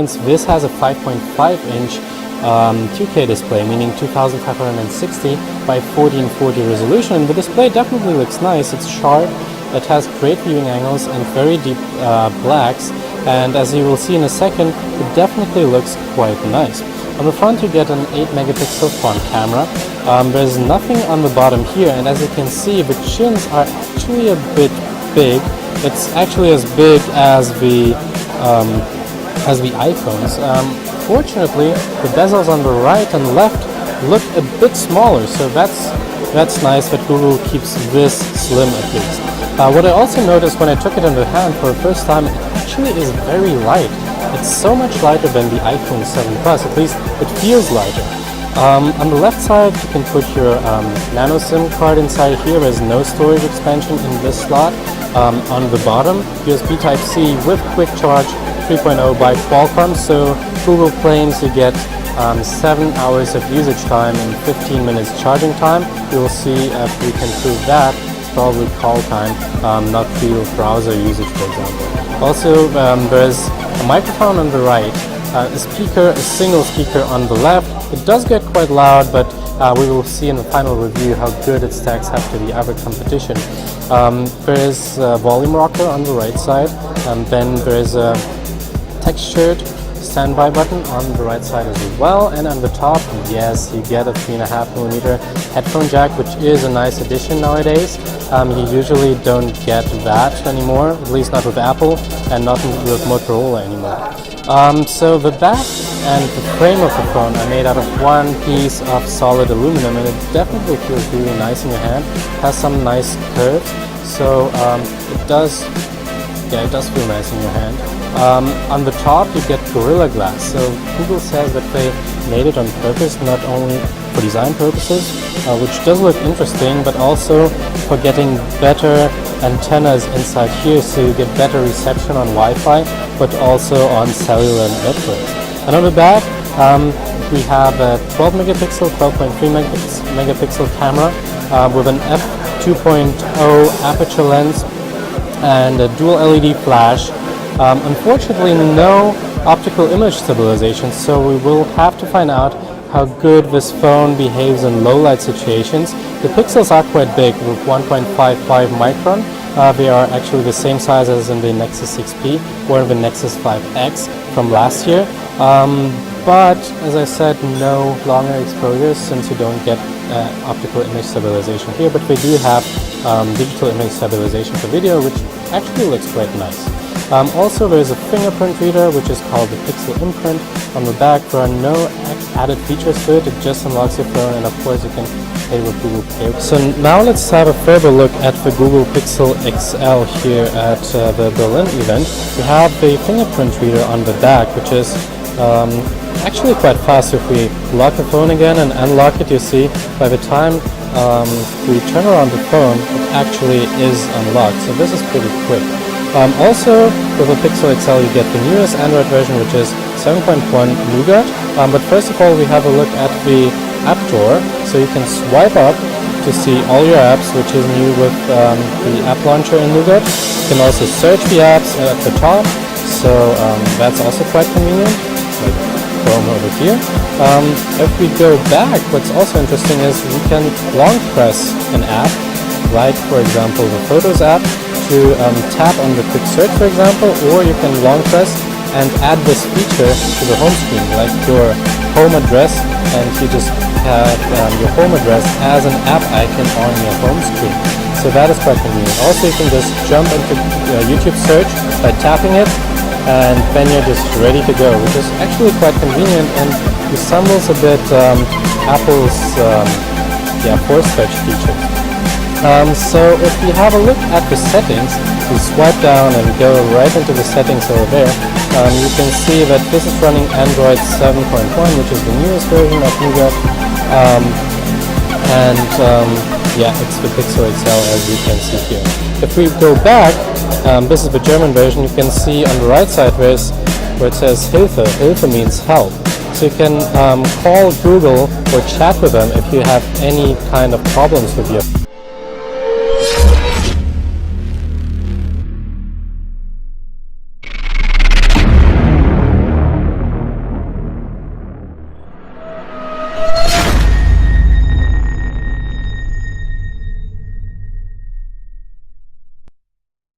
This has a 5.5-inch 2K display, meaning 2560 by 1440 resolution. The display definitely looks nice. It's sharp, it has great viewing angles and very deep blacks, and as you will see in a second, it definitely looks quite nice. On the front you get an 8-megapixel front camera. There's nothing on the bottom here, and as you can see, the chins are actually a bit big. It's actually as big as the iPhones. Fortunately, the bezels on the right and left look a bit smaller, so that's nice that Google keeps this slim at least. What I also noticed when I took it in the hand for the first time, it actually is very light. It's so much lighter than the iPhone 7 Plus, at least it feels lighter. On the left side, you can put your nano SIM card inside here. There's no storage expansion in this slot. On the bottom, USB Type-C with Quick Charge 3.0 by Qualcomm, so Google claims you get 7 hours of usage time and 15 minutes charging time. We'll see if we can prove that. It's probably call time, not real browser usage, for example. Also, there's a microphone on the right, a single speaker on the left. It does get quite loud, but we will see in the final review how good it stacks up to the other competition. There is a volume rocker on the right side, and then there is a textured standby button on the right side as well, and on the top, yes, you get a 3.5mm headphone jack, which is a nice addition nowadays. You usually don't get that anymore, at least not with Apple and not with Motorola anymore. So the back and the frame of the phone are made out of one piece of solid aluminum, and it definitely feels really nice in your hand. It has some nice curves, so it does feel nice in your hand. On the top you get Gorilla Glass, so Google says that they made it on purpose, not only for design purposes, which does look interesting, but also for getting better antennas inside here, so you get better reception on Wi-Fi, but also on cellular networks. And on the back, we have a 12-megapixel, 12.3-megapixel camera with an f2.0 aperture lens and a dual LED flash. Unfortunately, no optical image stabilization, so we will have to find out how good this phone behaves in low light situations. The pixels are quite big, with 1.55 micron. They are actually the same size as in the Nexus 6P or the Nexus 5X from last year. But as I said, no longer exposures since you don't get optical image stabilization here, but we do have digital image stabilization for video, which actually looks quite nice. Also, there is a fingerprint reader, which is called the Pixel Imprint. On the back, there are no added features to it. It just unlocks your phone, and of course, you can pay with Google Pay. So now let's have a further look at the Google Pixel XL here at the Berlin event. We have the fingerprint reader on the back, which is actually quite fast. If we lock the phone again and unlock it, you see by the time we turn around the phone, it actually is unlocked. So this is pretty quick. Also, with the Pixel XL, you get the newest Android version, which is 7.1 Nougat. But first of all, we have a look at the App Drawer. So you can swipe up to see all your apps, which is new with the App Launcher in Nougat. You can also search the apps at the top, so that's also quite convenient, like Chrome over here. If we go back, what's also interesting is we can long press an app, like for example the Photos app, to tap on the quick search, for example, or you can long press and add this feature to the home screen, like your home address, and you just have your home address as an app icon on your home screen. So that is quite convenient. Also, you can just jump into YouTube search by tapping it, and then you're just ready to go, which is actually quite convenient and resembles a bit Apple's force touch feature. So if we have a look at the settings, we swipe down and go right into the settings over there, you can see that this is running Android 7.1, which is the newest version of Nougat, it's the Pixel XL, as you can see here. If we go back, this is the German version, you can see on the right side where it says Hilfe. Hilfe means help. So you can call Google or chat with them if you have any kind of problems with your